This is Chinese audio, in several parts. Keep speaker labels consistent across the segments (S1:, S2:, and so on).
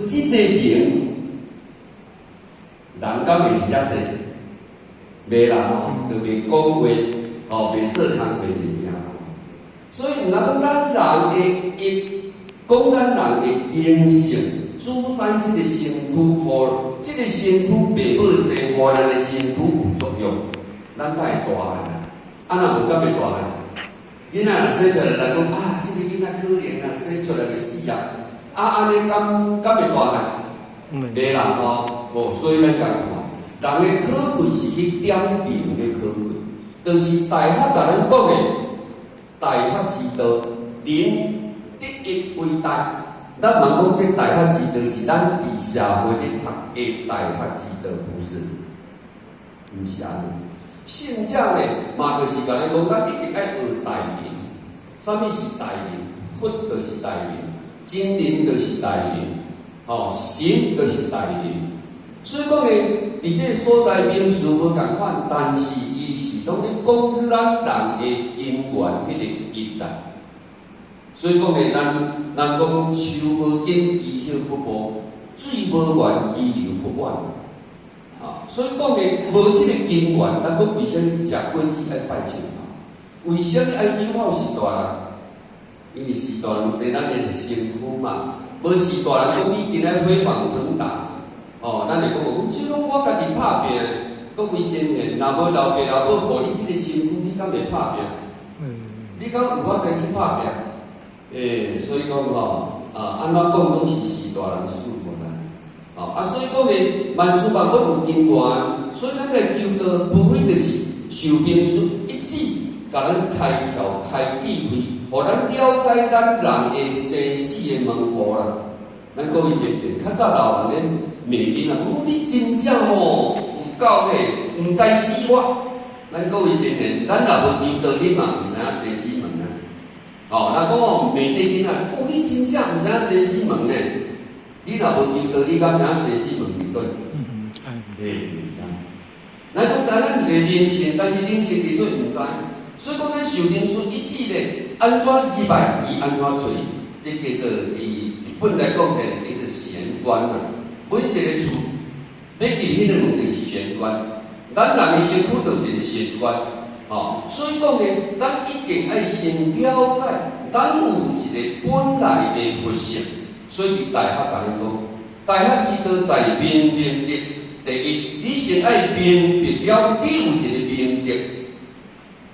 S1: 即个名，人敢会伫遮济？袂啦吼，就袂讲话，吼袂做工袂物件。所以，若讲咱人的讲咱人的灵性，主宰即个身躯，互即个身躯爸母生，互咱的身躯有作用，咱才会大汉啊！啊，若无敢会大汉？囡仔若生出来，来讲啊，即个囡仔可怜啊，生出来就死啊！啊，安尼敢会大汉？袂啦吼，哦，所以咱甲看，人的可贵是去点评的可贵，就是大学甲咱讲的大学之道，人第一为大。咱问讲这大学之道是咱伫社会咧读的大学之道，不是？毋是安尼。圣者呢，嘛就是甲咱讲，咱一定爱学大人。啥物是大人？佛就是大人，真人就是大人，哦，神就是大人。所以讲呢，伫这个所在名词无共款，但是伊是拢咧讲咱人的因缘迄个因啦。所以讲呢，人讲树无根，枝叶不保；水无源，支流不满。啊，所以讲呢，无即个根源，咱讲为什么食果子爱拜树头？为什么爱友好士大人？因为士大人生咱的身躯嘛，无士大人讲你今仔火房腾达，哦，咱会讲，即讲我家己拍拼，讲为前年，若无老爸老母互你即个身躯，你敢会拍拼？你敢有法再去拍拼？所以讲吼，安怎讲拢是士大人事无难，所以讲呢，万事万物有根源，所以咱来求道，无非就是受命术一指，甲咱开窍、开智慧，互咱了解咱人的生死的门户啦。咱各位姐姐，较早老人咧骂囡仔，讲你真正吼有够嘿，毋知死活。咱各位姐姐，咱若无求道，你嘛毋知影生死门啊。哦，咱讲哦，骂这囡仔，你真正毋知影生死门呢？你若无求道，你敢知影生死门伫对？毋知。咱讲知咱是人性，但是人性伫对毋知。所以讲，咱受人术一指咧，安怎击败伊，安怎找伊，这叫做伊本来讲的，叫做玄关啊。每一个厝，要入迄个门就是玄关。咱人的身躯就是一个玄关。所以讲呢，咱一定爱先了解，咱有一个本来的佛性。所以伫大学甲咱讲，大学之道在明明德。第一，你先爱明白了，你有一个明德。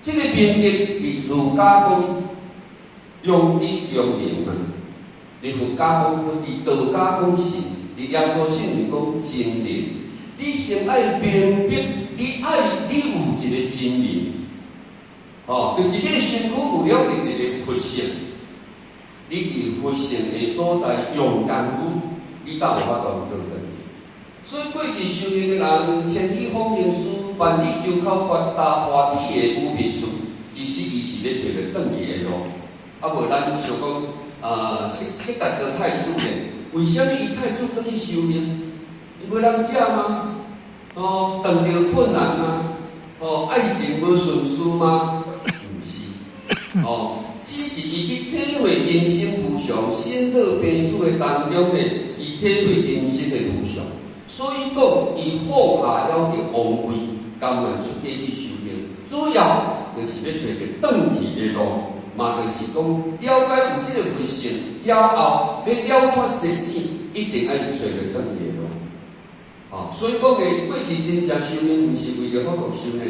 S1: 这个明德伫儒家讲用理用明嘛，伫佛家讲佛，伫道家讲神，伫耶稣圣人讲真理。你先爱明白，你有一个真理。就是你身躯有了一个佛性，你伫佛性的所在用功夫，你才有法度得到。所以过去修行的人，千里访行思，万里求考发达化体的无觅处，其实伊是咧找着转去的路。无咱想讲，悉达多太子咧，为什么伊太子搁去修行？伊无人食吗？撞到困难吗？爱情无顺遂吗？只是伊去体会人生无常、生老病死的当中呢，伊体会人生的无常，所以讲伊放下了个王位，甘愿出家去修行，主要就是要找个转去的路，嘛就是讲了解有这个佛性了后，要了脱生死，一定爱去找个转去的路。所以讲呢，过去真正修行，毋是为了法度修呢。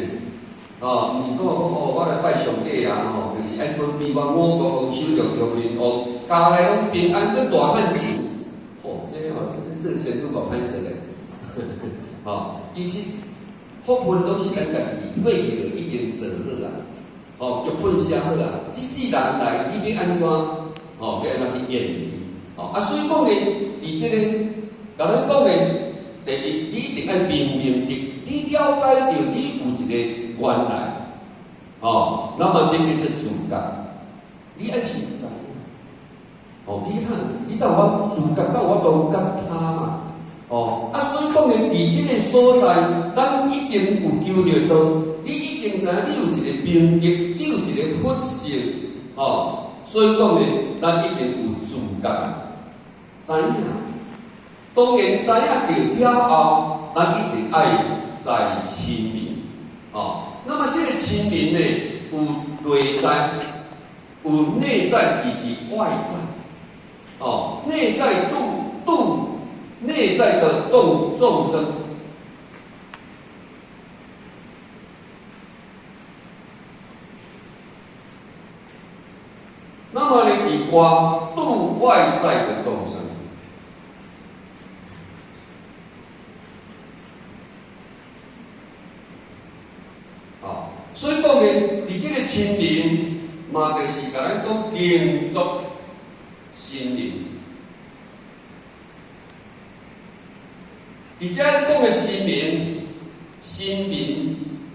S1: 毋是讲我来拜上帝啦，就是爱保庇我五个丰收六条命，家内拢平安，搁大汉子。这先拄个歹做咧。其实福分拢是咱家己过去就已经做好啊，剧本写好啊，即世人来，你要安怎？要安怎去演哩？所以讲呢，伫这个甲咱讲呢，第一，你一定爱明明德，你了解到你有一个。原来，那么这个是自觉，你爱先知，你当我自觉到我都觉他嘛，所以讲呢，伫这个所在，咱一定有求着到，你一定知影你有一个明德，你有一个佛性，所以讲呢，咱一定有自觉，知影，当然知影到了后，咱一定爱在亲民。那么这个亲民呢，有内在，有内在以及外在。内在内在的众生。那么呢，以刮度外在的众生。所以讲呢，伫这个亲民，嘛就是甲咱讲灵足心灵。伫遮讲的心灵，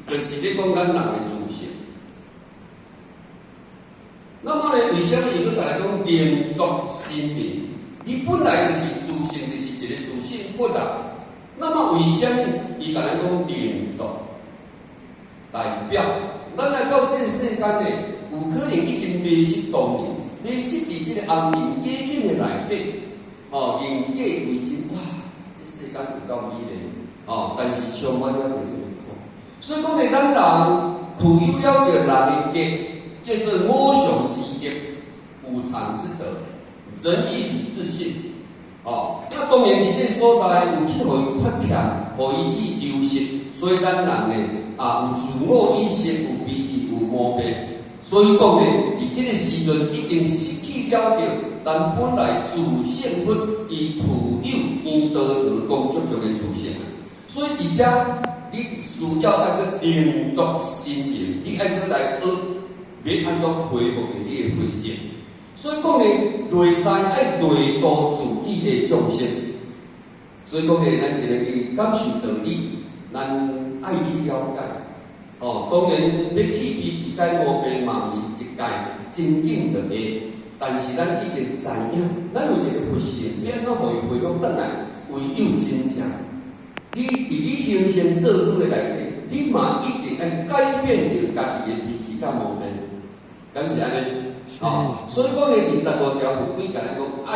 S1: 就是咧讲咱人的自性。那么呢，为什么伊佫甲咱讲灵足心灵？你本来就是自性，就是一个自性本来。那么为什么伊甲咱讲灵足？代表咱来到这个世间呢，有可能已经迷失当年，迷失伫这个安宁家境的内底，人假为真，哇，这世间有够美丽，但是充满了这种苦。所以讲呢，咱人具有了着人的德，叫做我上之德，有常之德，仁义礼智信。那当然伫这个所在有去互伊发现，互伊去丢失，所以咱人呢。有自我意识，有脾气，有毛病，所以讲呢，伫这个时阵已经失去了着咱本来自性分伊富有圆道德工作中的自性。所以伫遮，你需要那个灵足心灵，你爱搁来学，要安怎恢复你的佛性。所以讲呢，内在爱内度自己的众生。所以讲呢，咱今日去感受道理，咱。爱去了解，当然要去脾气改毛病嘛，毋是一改真紧的会，但是咱已经知影，咱有一个佛性，要安怎互伊恢复转来，唯有真正。你伫你行善做好的内底，你嘛一定爱改变着家己的脾气甲毛病，敢是安尼？所以讲呢，第15条有几甲咱讲爱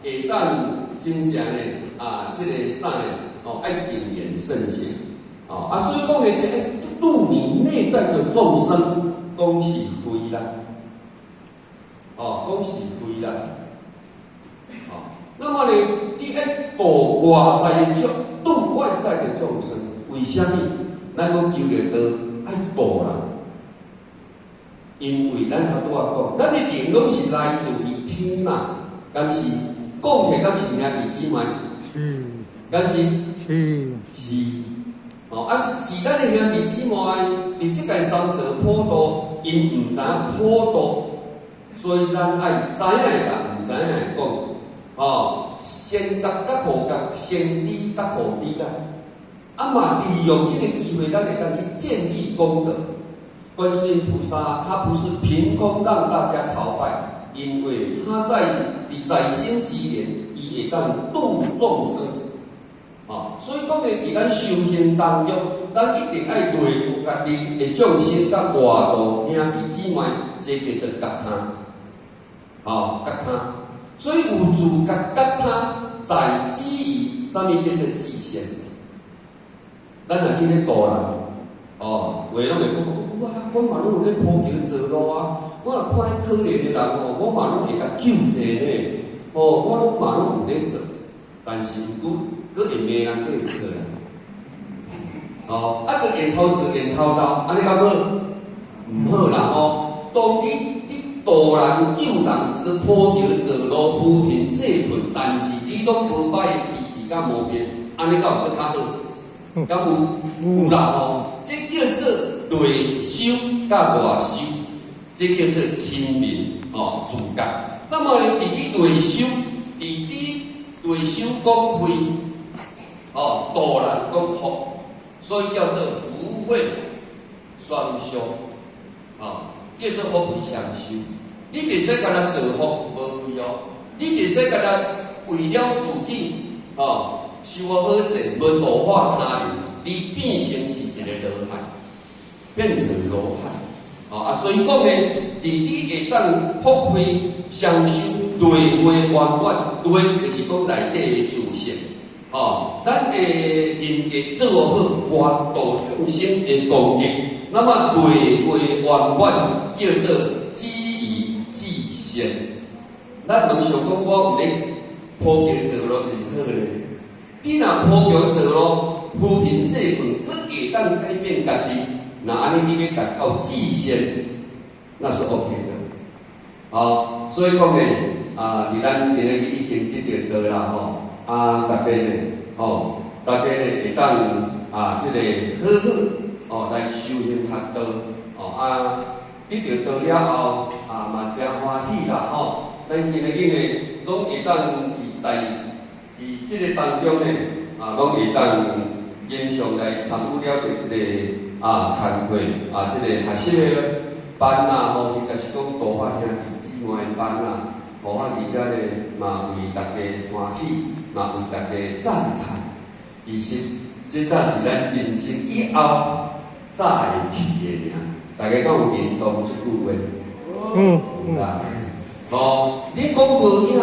S1: 会当真正的这个啥呢？爱谨言慎行，所以讲呢，这个度你内在的众生，讲是非啦，讲是非啦，那么呢，你爱度外在的度外在的众生，为什么？咱要求个道爱度啦，因为咱头拄仔讲，咱的灵拢是来自于天嘛，敢是讲起敢是兄弟姊妹，是，敢是。是，是咱的兄弟姊妹，伫即个三者普渡，因毋知影普渡，所以咱爱知影甲毋知影讲，先觉甲后觉，先知甲后知啦。嘛利用这个机会，咱会当去建立功德。观世音菩萨他不是凭空让大家朝拜，因为他在心之年，伊会当度众生。所以讲呢，伫咱修行当中，咱一定爱对付家己的众生甲外道兄弟姊妹，这叫做觉他，觉他。所以有自觉觉他，在基于啥物叫做自性？咱若去咧度人，话拢会讲，我嘛拢有咧铺桥造路啊，我若看可怜的人我嘛拢会甲救济呢，我拢嘛拢有咧做，但是佫会骂人，佫会错人，佫缘头做缘头道，安尼敢好？毋好啦当你度人救人是铺桥造路扶贫济贫，但是你拢无歹的脾气甲毛病，安尼敢有佫较好？敢有啦这叫做内修甲外修，这叫做亲民自觉。那么呢，伫你内修，伫你内修讲慧。度人讲福，所以叫做福慧双修，叫做福慧双修。你袂使干那造福无为你袂使干那为了自己，修好善，无度化他人，你变成是一个罗汉，变成罗汉。所以讲呢，伫你会当福慧双修。内外圆满，内就是讲内底的自性。咱会人格做好，外度众生的功德，那么内外圆满叫做止于至善。咱问想讲，我有咧普教做咯，就是好咧。你若普教做咯，扶贫济困，佫会当改变家己，那安尼你要达到至善，那是 OK 的。所以讲呢，伫咱今日已经得到道啦，大家呢，大家呢会当即个好好来修行学道，得到道了后，嘛真欢喜啦，咱今日呢，拢会当伫即个当中呢，拢会当经常来参与了参会，即个学习的班或者是讲道法兄弟姊妹的班而且呢，嘛为大家欢喜，嘛为大家赞叹。其实，这才是咱人生以后才会去的尔。大家敢有认同这句话？有啦。你讲无影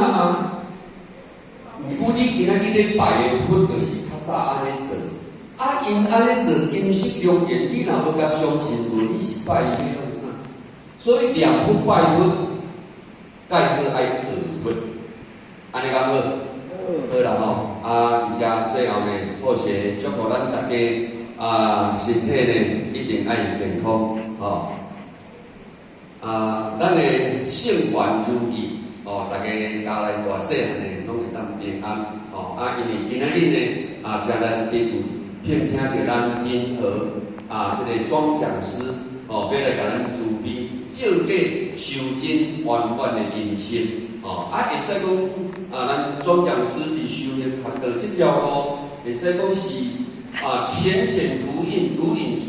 S1: 毋过你今仔日咧拜的佛，就是较早安尼做。因安尼做，金色良缘，你若要甲相信无，你是拜伊要创啥？所以念佛拜佛，介个爱学佛，安尼讲好？好啦而且最后呢，好势祝福咱大家身体呢一定爱健康咱的圣愿如意大家家内大细汉呢拢会当平安因为今仔日呢真难得有聘请着咱任何这个庄讲师要来甲咱慈悲照顾修真圆满的人生会使讲咱庄讲师伫修行学道这条路，会使讲是浅显如影如影书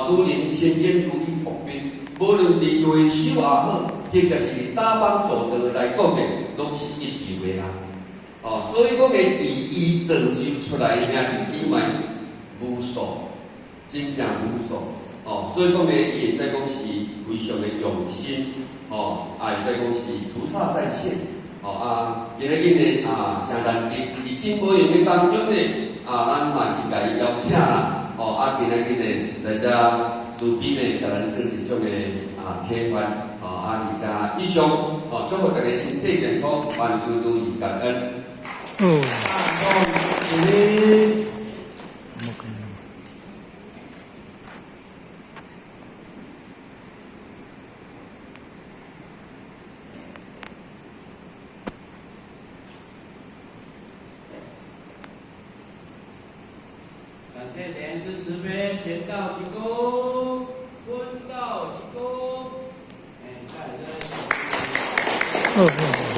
S1: 如临千烟如履薄冰，无论伫内修也好，或者是打帮助道来讲的，拢是一流的所以讲的伫伊造就出来兄弟姊妹无数，真正无数所以讲呢，伊会使讲是非常的用心会使讲是菩萨在线今日呢真难得，伫真无闲的当中呢咱嘛是甲伊邀请啦今日呢来遮慈悲呢，甲咱做一种的体范而且以上祝福大家身体健康，万事如意，感恩。
S2: 感谢莲师慈悲，全道齐恭，分道齐恭。再来。